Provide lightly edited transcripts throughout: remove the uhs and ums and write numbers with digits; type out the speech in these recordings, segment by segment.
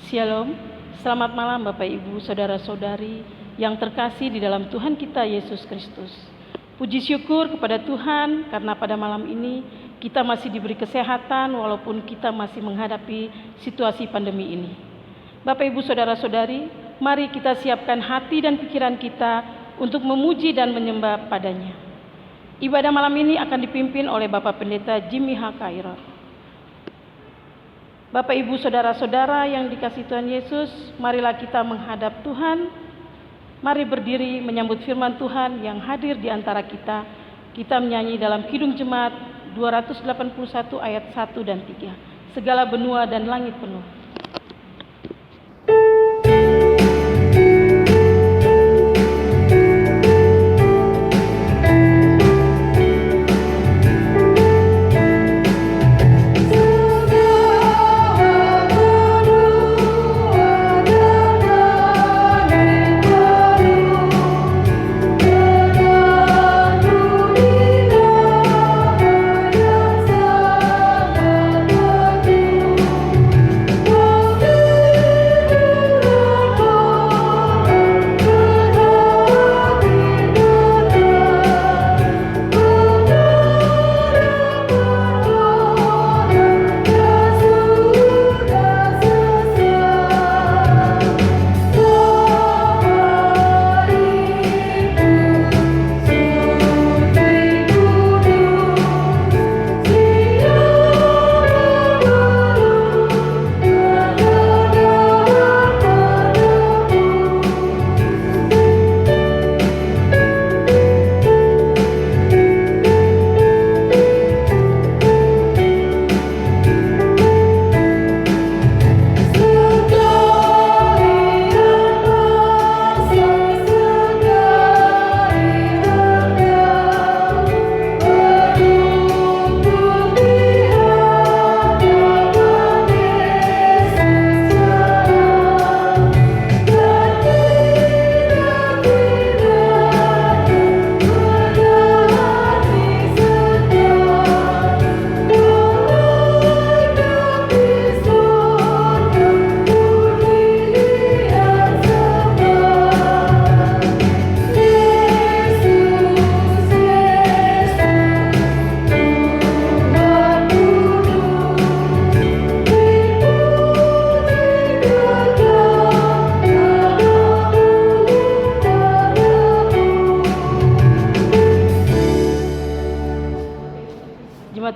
Shalom, selamat malam Bapak Ibu, Saudara-saudari yang terkasih di dalam Tuhan kita Yesus Kristus. Puji syukur kepada Tuhan karena pada malam ini kita masih diberi kesehatan walaupun kita masih menghadapi situasi pandemi ini. Bapak Ibu, Saudara-saudari, mari kita siapkan hati dan pikiran kita untuk memuji dan menyembah padanya. Ibadah malam ini akan dipimpin oleh Bapak Pendeta Jimmy H. Kairot. Bapak Ibu Saudara-saudara yang dikasihi Tuhan Yesus, marilah kita menghadap Tuhan. Mari berdiri menyambut firman Tuhan yang hadir di antara kita. Kita menyanyi dalam Kidung Jemaat 281 ayat 1 dan 3. Segala benua dan langit penuh.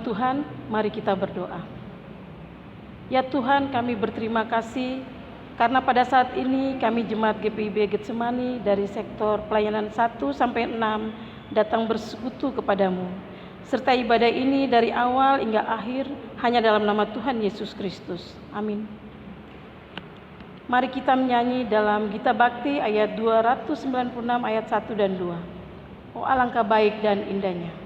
Tuhan, mari kita berdoa. Ya Tuhan, kami berterima kasih karena pada saat ini kami Jemaat GPIB Getsemani dari sektor pelayanan 1 sampai 6 datang bersekutu kepadamu. Serta ibadah ini dari awal hingga akhir hanya dalam nama Tuhan Yesus Kristus. Amin. Mari kita menyanyi dalam Gita Bakti ayat 296 ayat 1 dan 2. Oh alangkah baik dan indahnya.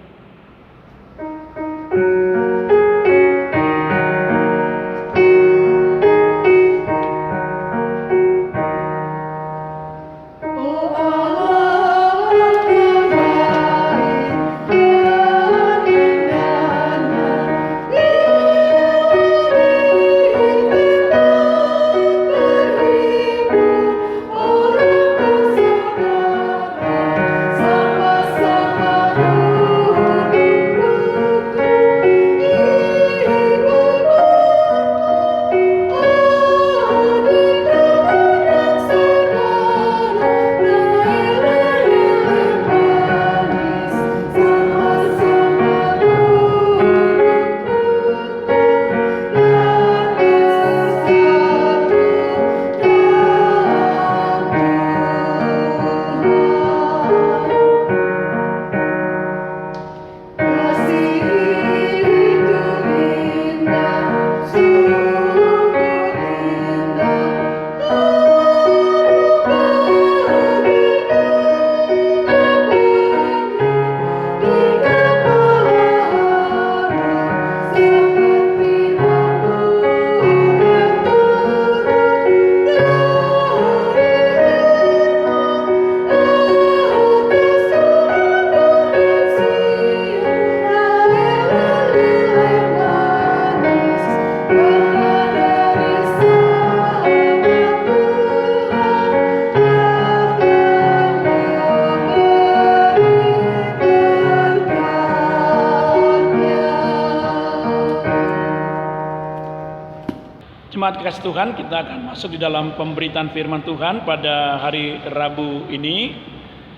Jemaat kekasih Tuhan, kita akan masuk di dalam pemberitaan firman Tuhan pada hari Rabu ini.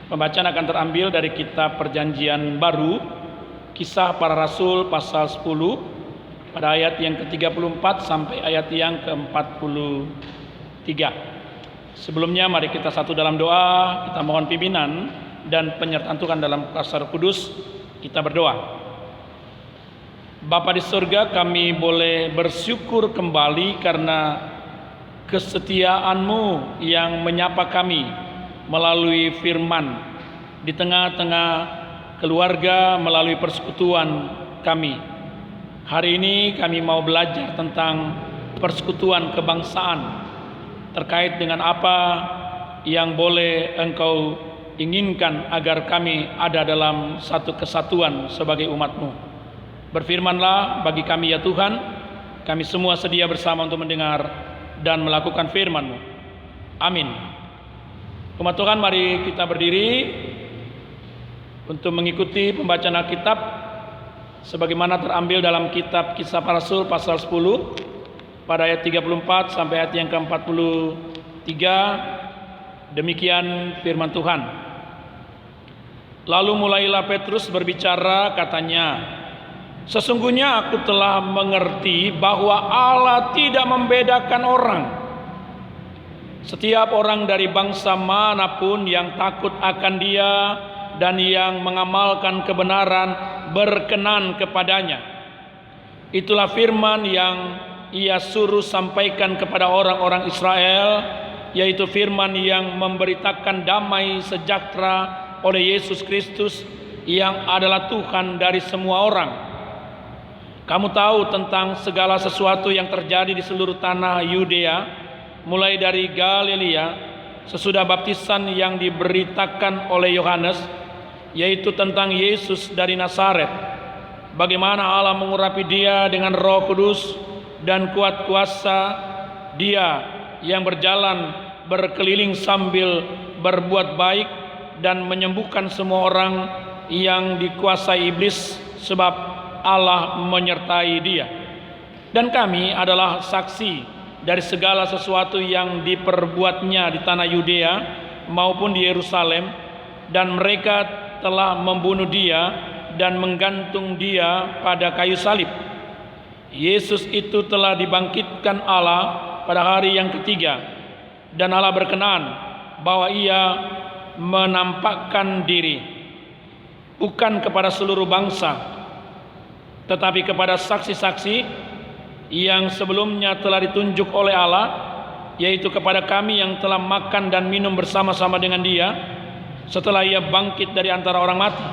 Pembacaan akan terambil dari kitab Perjanjian Baru, Kisah Para Rasul pasal 10 pada ayat yang ke-34 sampai ayat yang ke-43. Sebelumnya mari kita satu dalam doa, kita mohon pimpinan dan penyertaan Tuhan dalam kuasa Roh Kudus. Kita berdoa. Bapa di surga, kami boleh bersyukur kembali karena kesetiaan-Mu yang menyapa kami melalui firman di tengah-tengah keluarga, melalui persekutuan kami. Hari ini kami mau belajar tentang persekutuan kebangsaan, terkait dengan apa yang boleh Engkau inginkan agar kami ada dalam satu kesatuan sebagai umat-Mu. Berfirmanlah bagi kami ya Tuhan, kami semua sedia bersama untuk mendengar dan melakukan firman-Mu. Amin. Umat Tuhan, mari kita berdiri untuk mengikuti pembacaan Alkitab sebagaimana terambil dalam kitab Kisah Para Rasul pasal 10 pada ayat 34 sampai ayat yang ke-43. Demikian firman Tuhan. Lalu mulailah Petrus berbicara, katanya, "Sesungguhnya aku telah mengerti bahwa Allah tidak membedakan orang. Setiap orang dari bangsa manapun yang takut akan Dia dan yang mengamalkan kebenaran berkenan kepadanya. Itulah firman yang Ia suruh sampaikan kepada orang-orang Israel, yaitu firman yang memberitakan damai sejahtera oleh Yesus Kristus yang adalah Tuhan dari semua orang. Kamu tahu tentang segala sesuatu yang terjadi di seluruh tanah Yudea, mulai dari Galilea, sesudah baptisan yang diberitakan oleh Yohanes, yaitu tentang Yesus dari Nazaret. Bagaimana Allah mengurapi Dia dengan Roh Kudus dan kuat kuasa, Dia yang berjalan berkeliling sambil berbuat baik dan menyembuhkan semua orang yang dikuasai iblis, sebab Allah menyertai Dia. Dan kami adalah saksi dari segala sesuatu yang diperbuatnya di tanah Yudea maupun di Yerusalem, dan mereka telah membunuh Dia dan menggantung Dia pada kayu salib. Yesus itu telah dibangkitkan Allah pada hari yang ketiga, dan Allah berkenan bahwa Ia menampakkan diri bukan kepada seluruh bangsa, tetapi kepada saksi-saksi yang sebelumnya telah ditunjuk oleh Allah, yaitu kepada kami yang telah makan dan minum bersama-sama dengan Dia setelah Ia bangkit dari antara orang mati.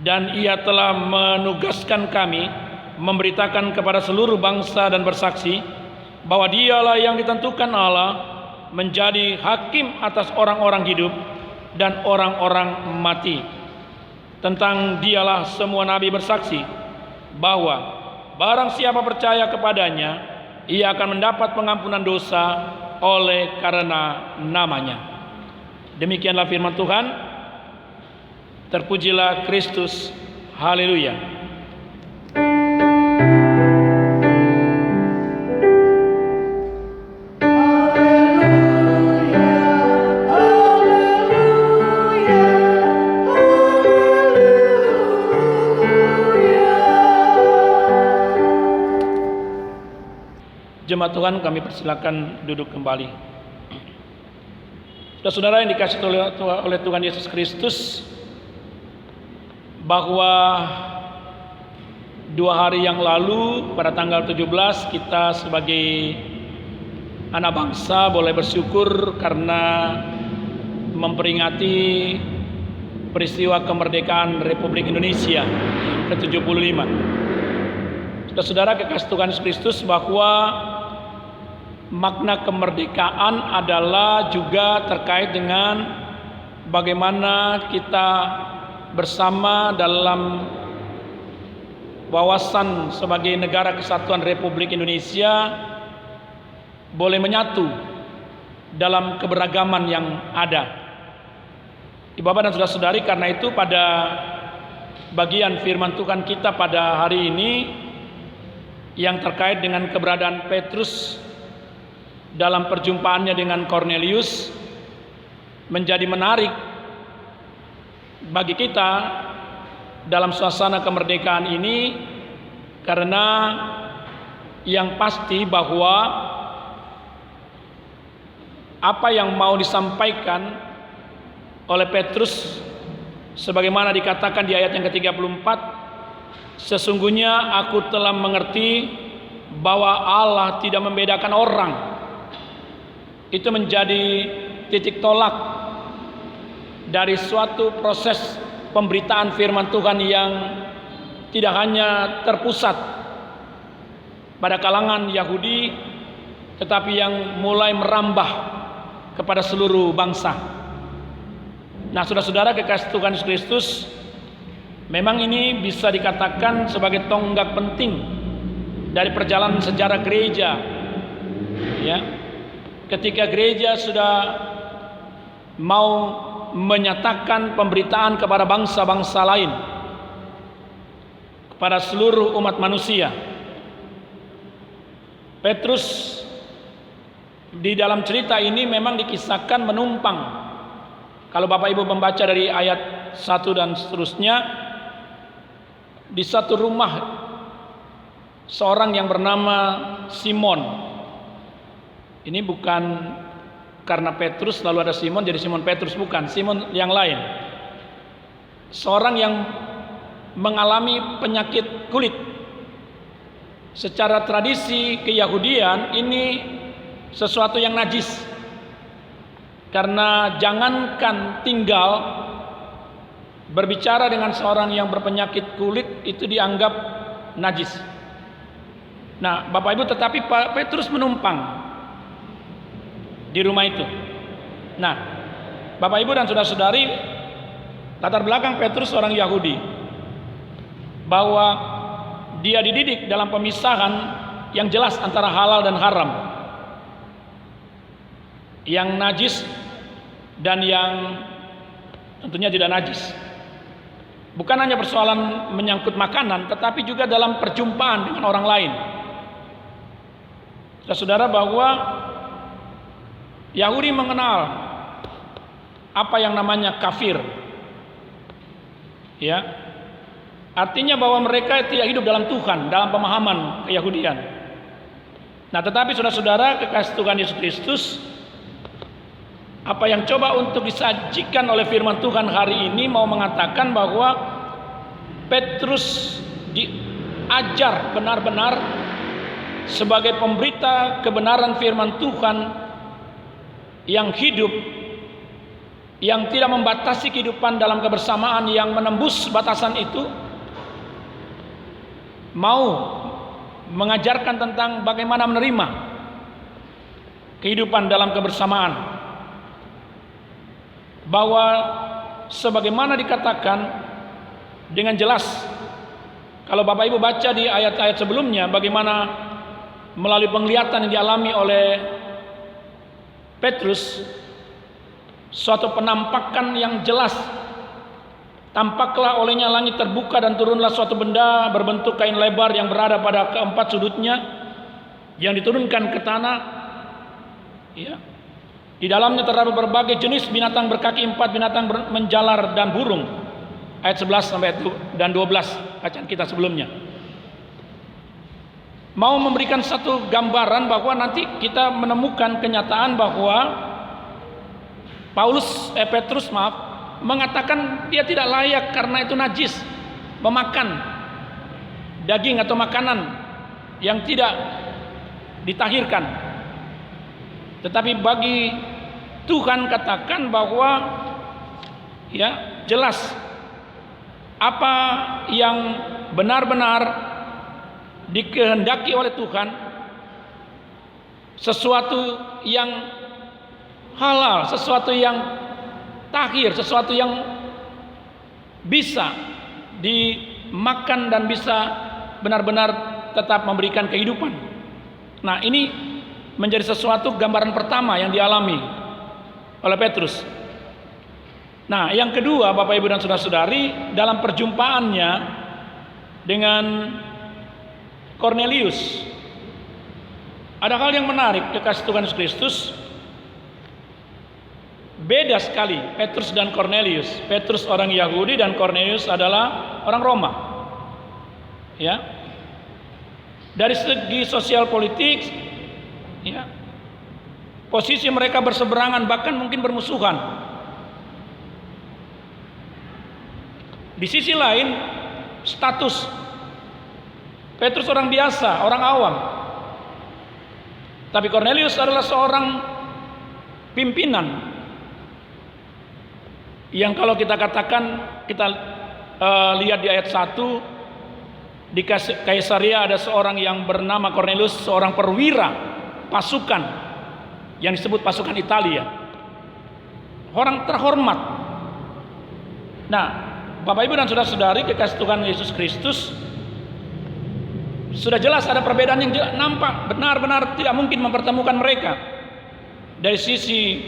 Dan Ia telah menugaskan kami memberitakan kepada seluruh bangsa dan bersaksi bahwa Dialah yang ditentukan Allah menjadi hakim atas orang-orang hidup dan orang-orang mati. Tentang Dialah semua nabi bersaksi bahwa barang siapa percaya kepadanya, ia akan mendapat pengampunan dosa oleh karena namanya. Demikianlah firman Tuhan. Terpujilah Kristus. Haleluya. Jemaat Tuhan, kami persilakan duduk kembali. Saudara yang dikasihi oleh Tuhan Yesus Kristus, bahwa 2 hari yang lalu pada tanggal 17 kita sebagai anak bangsa boleh bersyukur karena memperingati peristiwa kemerdekaan Republik Indonesia ke-75. Saudara kekasih Tuhan Yesus Kristus, bahwa makna kemerdekaan adalah juga terkait dengan bagaimana kita bersama dalam wawasan sebagai negara kesatuan Republik Indonesia boleh menyatu dalam keberagaman yang ada. Bapak dan saudara-saudari, karena itu pada bagian firman Tuhan kita pada hari ini yang terkait dengan keberadaan Petrus dalam perjumpaannya dengan Cornelius menjadi menarik bagi kita dalam suasana kemerdekaan ini, karena yang pasti bahwa apa yang mau disampaikan oleh Petrus sebagaimana dikatakan di ayat yang ke-34, sesungguhnya aku telah mengerti bahwa Allah tidak membedakan orang. Itu menjadi titik tolak dari suatu proses pemberitaan firman Tuhan yang tidak hanya terpusat pada kalangan Yahudi, tetapi yang mulai merambah kepada seluruh bangsa. Nah, saudara-saudara kekasih Tuhan Yesus Kristus, memang ini bisa dikatakan sebagai tonggak penting dari perjalanan sejarah gereja. Ya, ketika gereja sudah mau menyatakan pemberitaan kepada bangsa-bangsa lain, kepada seluruh umat manusia, Petrus di dalam cerita ini memang dikisahkan menumpang. Kalau Bapak Ibu membaca dari ayat 1 dan seterusnya, di satu rumah seorang yang bernama Simon. Ini bukan karena Petrus lalu ada Simon jadi Simon Petrus, bukan, Simon yang lain. Seorang yang mengalami penyakit kulit. Secara tradisi keyahudian ini sesuatu yang najis. Karena jangankan tinggal berbicara dengan seorang yang berpenyakit kulit itu dianggap najis. Nah, Bapak Ibu, tetapi Petrus menumpang di rumah itu. Nah, Bapak Ibu dan saudara-saudari, latar belakang Petrus seorang Yahudi, bahwa dia dididik dalam pemisahan yang jelas antara halal dan haram, yang najis dan yang tentunya tidak najis. Bukan hanya persoalan menyangkut makanan, tetapi juga dalam perjumpaan dengan orang lain. Saudara, bahwa Yahudi mengenal apa yang namanya kafir. Ya. Artinya bahwa mereka tidak hidup dalam Tuhan, dalam pemahaman keyahudian. Nah, tetapi saudara-saudara kekasih Tuhan Yesus Kristus, apa yang coba untuk disajikan oleh firman Tuhan hari ini mau mengatakan bahwa Petrus diajar benar-benar sebagai pemberita kebenaran firman Tuhan yang hidup, yang tidak membatasi kehidupan dalam kebersamaan, yang menembus batasan itu, mau mengajarkan tentang bagaimana menerima kehidupan dalam kebersamaan. Bahwa sebagaimana dikatakan dengan jelas, kalau Bapak Ibu baca di ayat-ayat sebelumnya, bagaimana melalui penglihatan yang dialami oleh Petrus, suatu penampakan yang jelas. Tampaklah olehnya langit terbuka dan turunlah suatu benda berbentuk kain lebar yang berada pada keempat sudutnya, yang diturunkan ke tanah. Ya. Di dalamnya terdapat berbagai jenis binatang berkaki empat, binatang menjalar dan burung. Ayat 11 sampai dan 12 bacaan kita sebelumnya. Mau memberikan satu gambaran bahwa nanti kita menemukan kenyataan bahwa Petrus mengatakan dia tidak layak karena itu najis memakan daging atau makanan yang tidak ditahirkan. Tetapi bagi Tuhan katakan bahwa ya jelas apa yang benar-benar dikehendaki oleh Tuhan, sesuatu yang halal, sesuatu yang tahir, sesuatu yang bisa dimakan dan bisa benar-benar tetap memberikan kehidupan. Nah, ini menjadi sesuatu gambaran pertama yang dialami oleh Petrus. Nah, yang kedua, Bapak Ibu dan saudara-saudari, dalam perjumpaannya dengan Kornelius. Ada hal yang menarik kekasih Tuhan Yesus Kristus. Beda sekali Petrus dan Kornelius. Petrus orang Yahudi dan Kornelius adalah orang Roma. Ya. Dari segi sosial politik, ya, posisi mereka berseberangan, bahkan mungkin bermusuhan. Di sisi lain, status Petrus orang biasa, orang awam. Tapi Kornelius adalah seorang pimpinan yang kalau kita katakan, kita lihat di ayat 1, di Kaisarea ada seorang yang bernama Kornelius, seorang perwira pasukan yang disebut pasukan Italia, orang terhormat. Nah, Bapak Ibu dan saudara-saudari kekasih Tuhan Yesus Kristus, sudah jelas ada perbedaan yang nampak, benar-benar tidak mungkin mempertemukan mereka. Dari sisi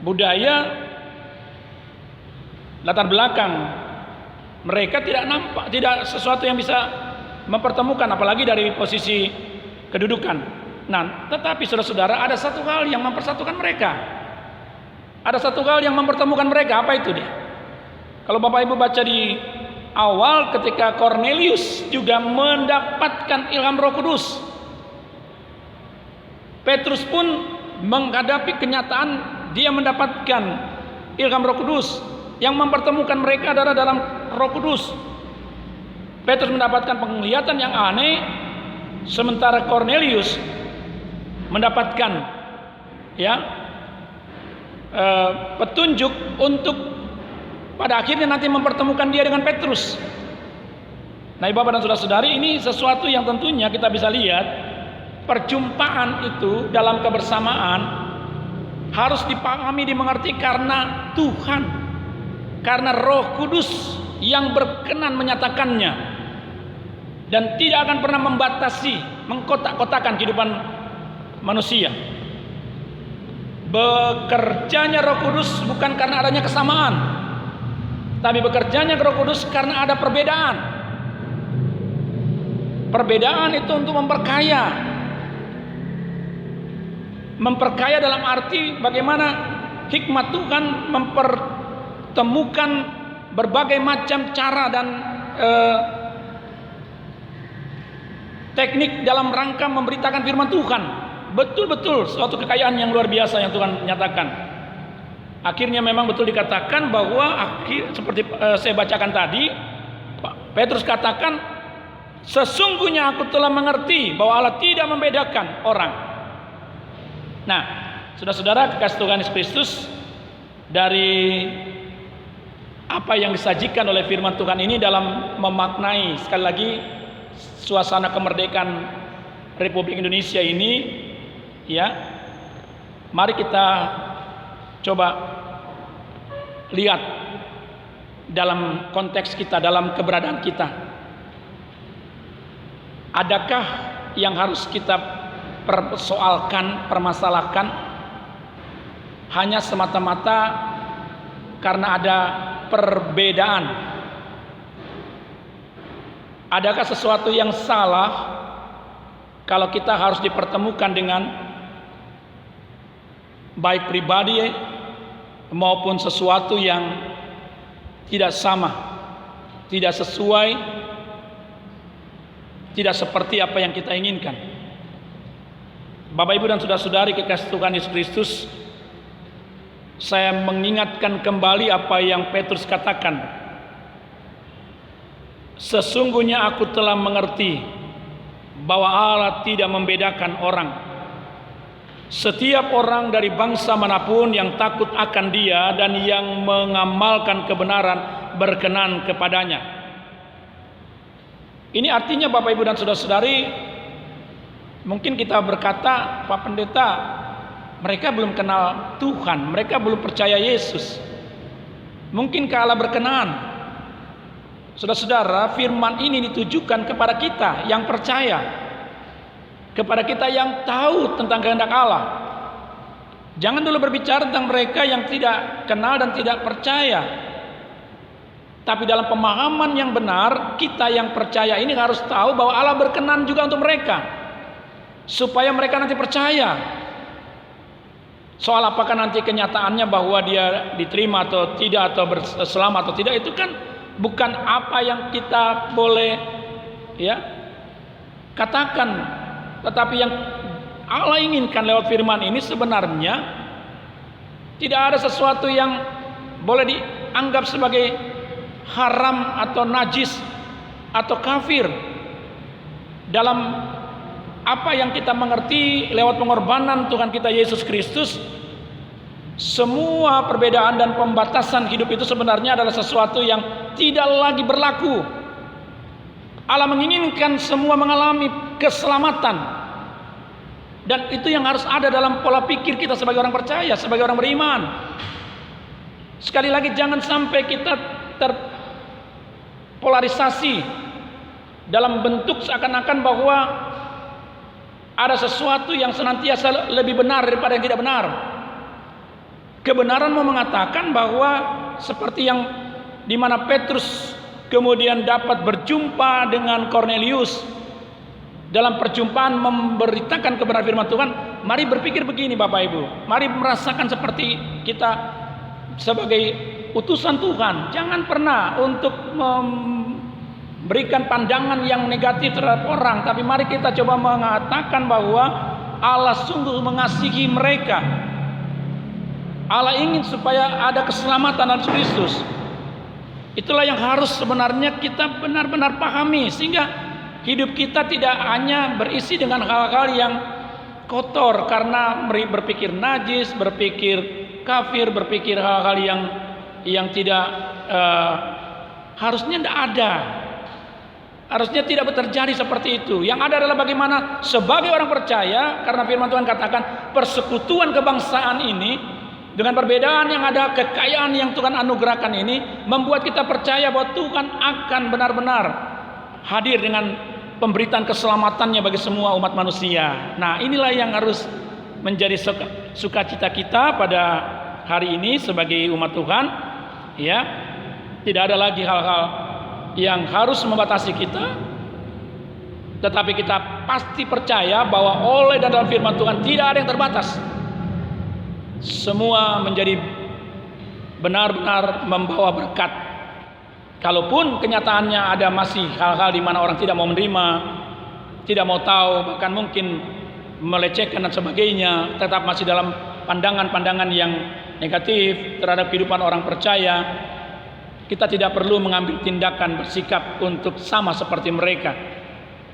budaya, latar belakang, mereka tidak nampak, tidak sesuatu yang bisa mempertemukan, apalagi dari posisi kedudukan. Nah, tetapi saudara-saudara, ada satu hal yang mempersatukan mereka. Ada satu hal yang mempertemukan mereka. Apa itu dia? Kalau Bapak Ibu baca di awal, ketika Kornelius juga mendapatkan ilham Roh Kudus, Petrus pun menghadapi kenyataan dia mendapatkan ilham Roh Kudus. Yang mempertemukan mereka adalah dalam Roh Kudus. Petrus mendapatkan penglihatan yang aneh, sementara Kornelius mendapatkan, ya, petunjuk untuk pada akhirnya nanti mempertemukan dia dengan Petrus. Nah, Bapak dan saudara-saudari, ini sesuatu yang tentunya kita bisa lihat, perjumpaan itu dalam kebersamaan harus dipahami, dimengerti karena Tuhan, karena Roh Kudus yang berkenan menyatakannya, dan tidak akan pernah membatasi, mengkotak-kotakan kehidupan manusia. Bekerjanya Roh Kudus bukan karena adanya kesamaan, tapi bekerjanya Roh Kudus karena ada perbedaan. Perbedaan itu untuk memperkaya. Memperkaya dalam arti bagaimana hikmat Tuhan mempertemukan berbagai macam cara dan teknik dalam rangka memberitakan firman Tuhan. Betul-betul suatu kekayaan yang luar biasa yang Tuhan nyatakan. Akhirnya memang betul dikatakan bahwa seperti saya bacakan tadi, Petrus katakan, sesungguhnya aku telah mengerti bahwa Allah tidak membedakan orang. Nah, saudara-saudara kekasih Tuhan Yesus Kristus, dari apa yang disajikan oleh firman Tuhan ini dalam memaknai sekali lagi suasana kemerdekaan Republik Indonesia ini, ya, mari kita coba lihat dalam konteks kita, dalam keberadaan kita. Adakah yang harus kita permasalahkan hanya semata-mata karena ada perbedaan? Adakah sesuatu yang salah kalau kita harus dipertemukan dengan baik pribadi maupun sesuatu yang tidak sama, tidak sesuai, tidak seperti apa yang kita inginkan? Bapak Ibu dan saudara-saudari kekasih Tuhan Yesus Kristus, saya mengingatkan kembali apa yang Petrus katakan. Sesungguhnya aku telah mengerti bahwa Allah tidak membedakan orang. Setiap orang dari bangsa manapun yang takut akan Dia dan yang mengamalkan kebenaran berkenan kepadanya. Ini artinya Bapak Ibu dan saudara-saudari, mungkin kita berkata, Pak Pendeta, mereka belum kenal Tuhan, mereka belum percaya Yesus. Mungkinkah Allah berkenan? Saudara-saudara, firman ini ditujukan kepada kita yang percaya, kepada kita yang tahu tentang kehendak Allah. Jangan dulu berbicara tentang mereka yang tidak kenal dan tidak percaya. Tapi dalam pemahaman yang benar, kita yang percaya ini harus tahu bahwa Allah berkenan juga untuk mereka, supaya mereka nanti percaya. Soal apakah nanti kenyataannya bahwa dia diterima atau tidak, atau selamat atau tidak, itu kan bukan apa yang kita boleh katakan. Tetapi yang Allah inginkan lewat firman ini sebenarnya tidak ada sesuatu yang boleh dianggap sebagai haram atau najis atau kafir dalam apa yang kita mengerti lewat pengorbanan Tuhan kita Yesus Kristus. Semua perbedaan dan pembatasan hidup itu sebenarnya adalah sesuatu yang tidak lagi berlaku. Allah menginginkan semua mengalami keselamatan, dan itu yang harus ada dalam pola pikir kita sebagai orang percaya, sebagai orang beriman. Sekali lagi, jangan sampai kita terpolarisasi dalam bentuk seakan-akan bahwa ada sesuatu yang senantiasa lebih benar daripada yang tidak benar. Kebenaran mau mengatakan bahwa seperti yang dimana Petrus kemudian dapat berjumpa dengan Cornelius, dalam perjumpaan memberitakan kebenaran firman Tuhan. Mari berpikir begini Bapak Ibu, mari merasakan seperti kita sebagai utusan Tuhan. Jangan pernah untuk memberikan pandangan yang negatif terhadap orang, tapi mari kita coba mengatakan bahwa Allah sungguh mengasihi mereka. Allah ingin supaya ada keselamatan dalam Kristus. Itulah yang harus sebenarnya kita benar-benar pahami, sehingga hidup kita tidak hanya berisi dengan hal-hal yang kotor karena berpikir najis, berpikir kafir, berpikir hal-hal yang tidak harusnya tidak ada. Harusnya tidak terjadi seperti itu. Yang ada adalah bagaimana sebagai orang percaya, karena firman Tuhan katakan persekutuan kebangsaan ini dengan perbedaan yang ada, kekayaan yang Tuhan anugerahkan ini membuat kita percaya bahwa Tuhan akan benar-benar hadir dengan pemberitaan keselamatannya bagi semua umat manusia. Nah, inilah yang harus menjadi sukacita kita pada hari ini sebagai umat Tuhan. Ya, tidak ada lagi hal-hal yang harus membatasi kita, tetapi kita pasti percaya bahwa oleh dan dalam firman Tuhan tidak ada yang terbatas. Semua menjadi benar-benar membawa berkat. Kalaupun kenyataannya ada masih hal-hal di mana orang tidak mau menerima, tidak mau tahu, bahkan mungkin melecehkan dan sebagainya, tetap masih dalam pandangan-pandangan yang negatif terhadap kehidupan orang percaya, kita tidak perlu mengambil tindakan bersikap untuk sama seperti mereka,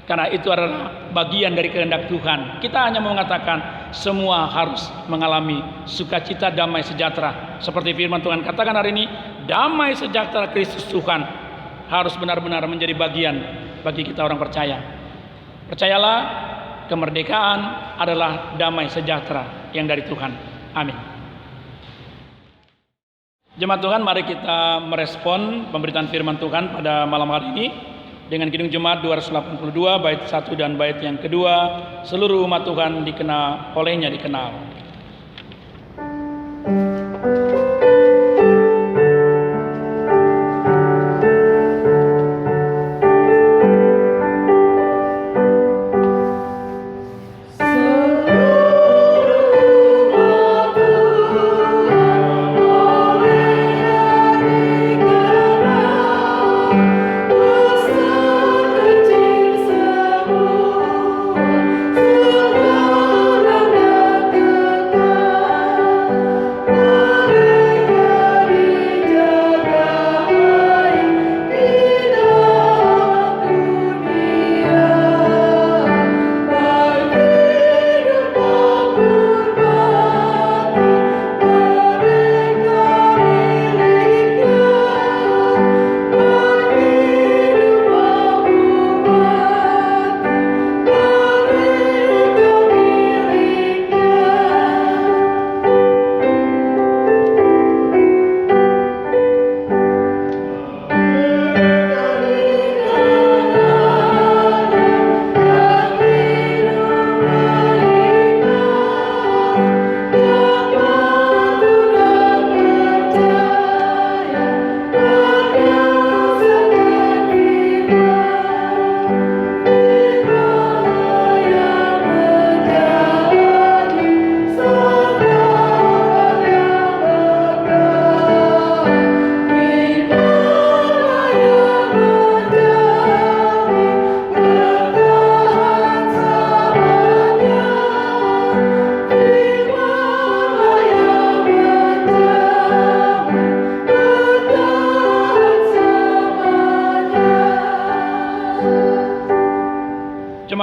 karena itu adalah bagian dari kehendak Tuhan. Kita hanya mengatakan semua harus mengalami sukacita, damai sejahtera. Seperti firman Tuhan katakan hari ini, damai sejahtera Kristus Tuhan harus benar-benar menjadi bagian bagi kita orang percaya. Percayalah, kemerdekaan adalah damai sejahtera yang dari Tuhan. Amin. Jemaat Tuhan, mari kita merespon pemberitaan firman Tuhan pada malam hari ini dengan Kidung Jemaat 282 bait 1 dan bait yang kedua. Seluruh umat Tuhan olehnya dikenal. Segala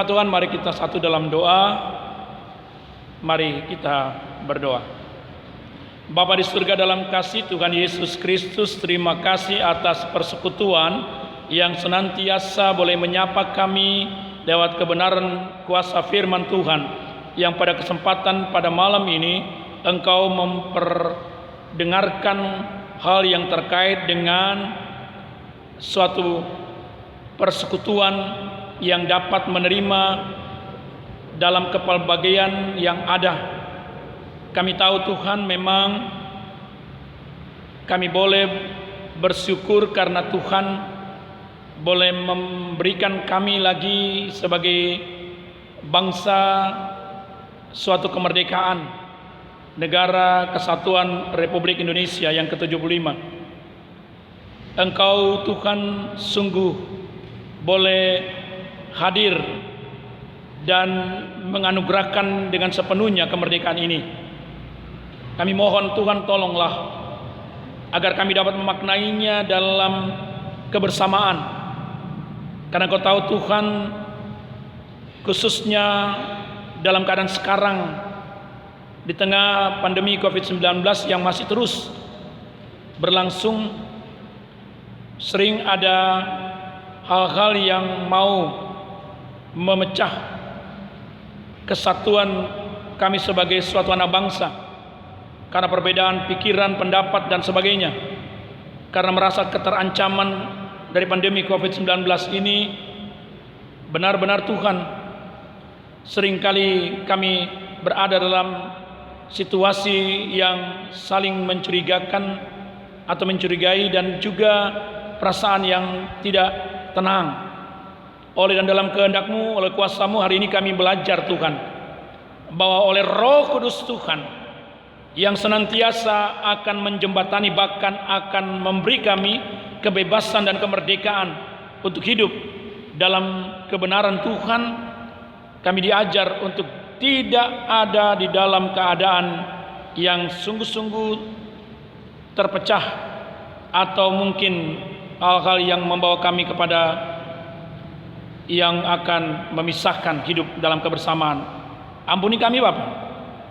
Firman Tuhan, mari kita satu dalam doa. Mari kita berdoa. Bapa di surga, dalam kasih Tuhan Yesus Kristus, terima kasih atas persekutuan yang senantiasa boleh menyapa kami lewat kebenaran kuasa firman Tuhan, yang pada kesempatan pada malam ini Engkau memperdengarkan hal yang terkait dengan suatu persekutuan yang dapat menerima dalam kepelbagaian yang ada. Kami tahu Tuhan, memang kami boleh bersyukur karena Tuhan boleh memberikan kami lagi sebagai bangsa suatu kemerdekaan, negara kesatuan Republik Indonesia yang ke-75. Engkau Tuhan sungguh boleh hadir dan menganugerahkan dengan sepenuhnya kemerdekaan ini. Kami mohon Tuhan, tolonglah agar kami dapat memaknainya dalam kebersamaan. Karena Kau tahu Tuhan, khususnya dalam keadaan sekarang di tengah pandemi COVID-19 yang masih terus berlangsung, sering ada hal-hal yang mau memecah kesatuan kami sebagai suatu anak bangsa. Karena perbedaan pikiran, pendapat dan sebagainya. Karena merasa keterancaman dari pandemi COVID-19 ini, benar-benar Tuhan, seringkali kami berada dalam situasi yang saling mencurigakan atau mencurigai, dan juga perasaan yang tidak tenang. Oleh dan dalam kehendak-Mu, oleh kuasa-Mu, hari ini kami belajar Tuhan, bahwa oleh Roh Kudus Tuhan yang senantiasa akan menjembatani, bahkan akan memberi kami kebebasan dan kemerdekaan untuk hidup dalam kebenaran Tuhan, kami diajar untuk tidak ada di dalam keadaan yang sungguh-sungguh terpecah, atau mungkin hal-hal yang membawa kami kepada yang akan memisahkan hidup dalam kebersamaan. Ampuni kami Bapa.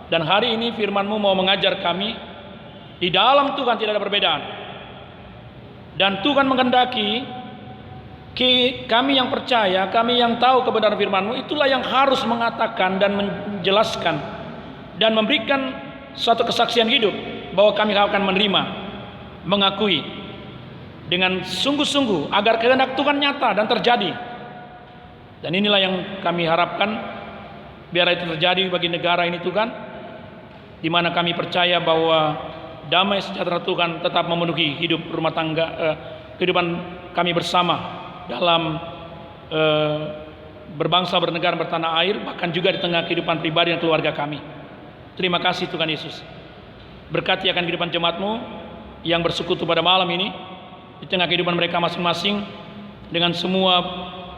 Dan hari ini firman-Mu mau mengajar kami, di dalam Tuhan tidak ada perbedaan. Dan Tuhan menghendaki kami yang percaya, kami yang tahu kebenaran firman-Mu, itulah yang harus mengatakan dan menjelaskan dan memberikan suatu kesaksian hidup bahwa kami akan menerima, mengakui dengan sungguh-sungguh agar kehendak Tuhan nyata dan terjadi. Dan inilah yang kami harapkan, biar itu terjadi bagi negara ini Tuhan, di mana kami percaya bahwa damai sejahtera Tuhan tetap memenuhi hidup rumah tangga, kehidupan kami bersama dalam berbangsa, bernegara, bertanah air, bahkan juga di tengah kehidupan pribadi dan keluarga kami. Terima kasih Tuhan Yesus. Berkati akan kehidupan jemaat-Mu yang bersekutu pada malam ini, di tengah kehidupan mereka masing-masing, dengan semua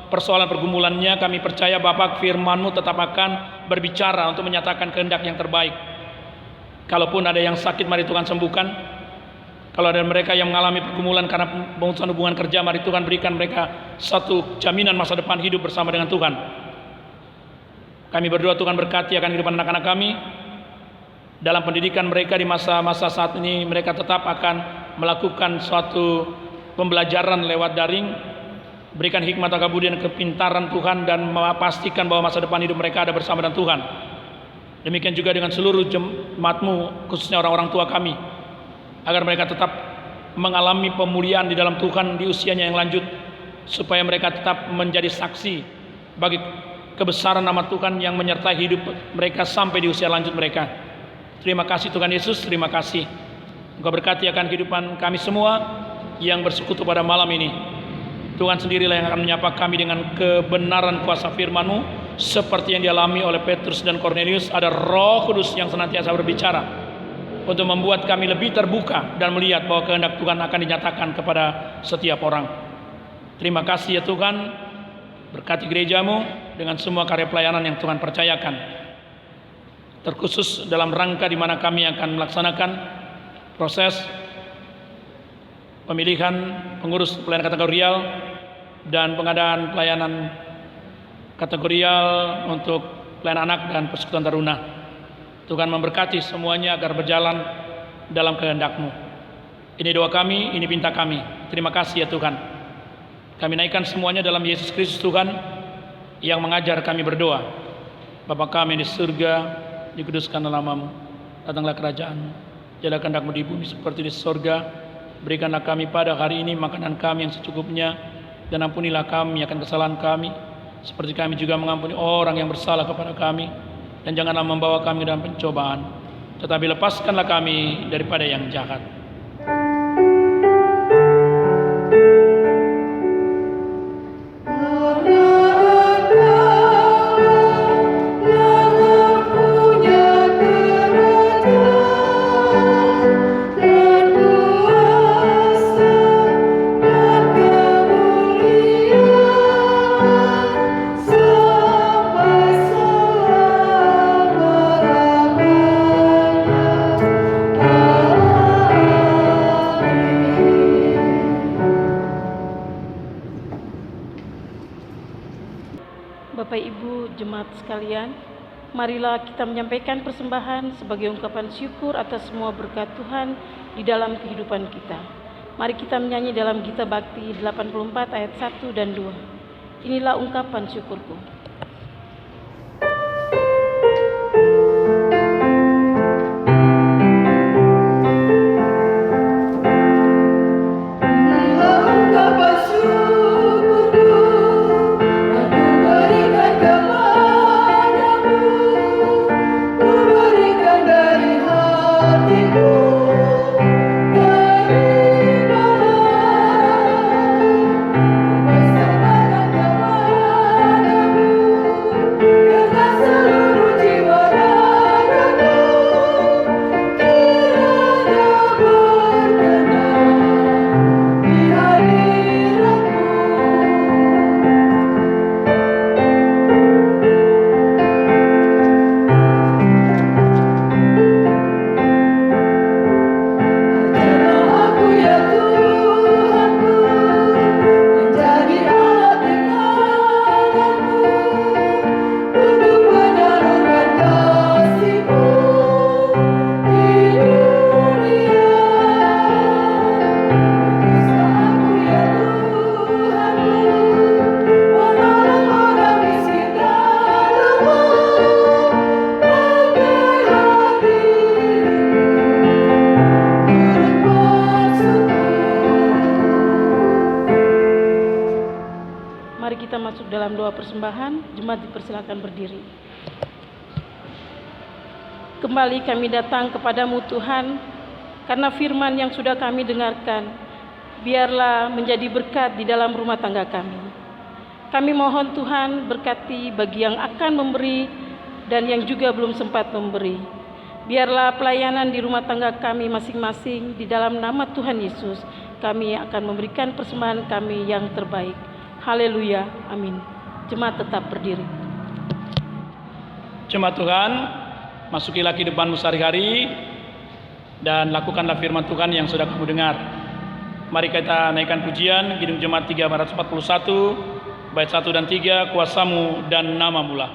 persoalan pergumulannya. Kami percaya Bapa, firman-Mu tetap akan berbicara untuk menyatakan kehendak yang terbaik. Kalaupun ada yang sakit, mari Tuhan sembuhkan. Kalau ada mereka yang mengalami pergumulan karena pemutusan hubungan kerja, mari Tuhan berikan mereka satu jaminan masa depan hidup bersama dengan Tuhan. Kami berdoa Tuhan berkati akan kehidupan anak-anak kami dalam pendidikan mereka di masa-masa saat ini. Mereka tetap akan melakukan suatu pembelajaran lewat daring. Berikan hikmat, kemudian kepintaran Tuhan, dan memastikan bahwa masa depan hidup mereka ada bersama dengan Tuhan. Demikian juga dengan seluruh jemaat-Mu, khususnya orang-orang tua kami, agar mereka tetap mengalami pemulihan di dalam Tuhan di usianya yang lanjut, supaya mereka tetap menjadi saksi bagi kebesaran nama Tuhan yang menyertai hidup mereka sampai di usia lanjut mereka. Terima kasih Tuhan Yesus, terima kasih. Engkau berkati akan kehidupan kami semua yang bersekutu pada malam ini. Tuhan sendirilah yang akan menyapa kami dengan kebenaran kuasa firman-Mu, seperti yang dialami oleh Petrus dan Cornelius. Ada Roh Kudus yang senantiasa berbicara untuk membuat kami lebih terbuka dan melihat bahwa kehendak Tuhan akan dinyatakan kepada setiap orang. Terima kasih ya Tuhan. Berkati gereja-Mu dengan semua karya pelayanan yang Tuhan percayakan, terkhusus dalam rangka di mana kami akan melaksanakan proses pemilihan pengurus pelayanan kategorial dan pengadaan pelayanan kategorial untuk pelayanan anak dan persekutuan taruna. Tuhan memberkati semuanya agar berjalan dalam kehendak-Mu. Ini doa kami, ini pinta kami. Terima kasih ya Tuhan. Kami naikkan semuanya dalam Yesus Kristus Tuhan yang mengajar kami berdoa. Bapa kami di surga, dikuduskanlah nama-Mu. Datanglah kerajaan-Mu. Jadilah kehendak-Mu di bumi seperti di surga. Berikanlah kami pada hari ini makanan kami yang secukupnya, dan ampunilah kami akan kesalahan kami, seperti kami juga mengampuni orang yang bersalah kepada kami. Dan janganlah membawa kami dalam pencobaan, tetapi lepaskanlah kami daripada yang jahat. Bapak Ibu jemaat sekalian, marilah kita menyampaikan persembahan sebagai ungkapan syukur atas semua berkat Tuhan di dalam kehidupan kita. Mari kita menyanyi dalam Gita Bakti 84 ayat 1 dan 2. Inilah ungkapan syukurku. Mari kita masuk dalam doa persembahan. Jemaat dipersilakan berdiri. Kembali kami datang kepadamu Tuhan, karena firman yang sudah kami dengarkan, biarlah menjadi berkat di dalam rumah tangga kami. Kami mohon Tuhan berkati bagi yang akan memberi dan yang juga belum sempat memberi. Biarlah pelayanan di rumah tangga kami masing-masing di dalam nama Tuhan Yesus, kami akan memberikan persembahan kami yang terbaik. Haleluya, amin. Jemaat tetap berdiri. Jemaat Tuhan, masukilah kehidupanmu sehari-hari dan lakukanlah firman Tuhan yang sudah kamu dengar. Mari kita naikkan pujian Kidung Jemaat 341 bait 1 dan 3, kuasamu dan namamu lah.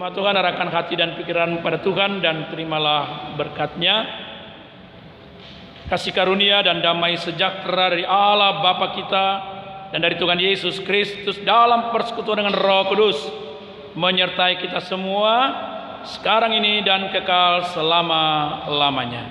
Firman Tuhan, arahkan hati dan pikiran pada Tuhan dan terimalah berkat-Nya. Kasih karunia dan damai sejahtera dari Allah Bapa kita dan dari Tuhan Yesus Kristus dalam persekutuan dengan Roh Kudus menyertai kita semua sekarang ini dan kekal selama-lamanya.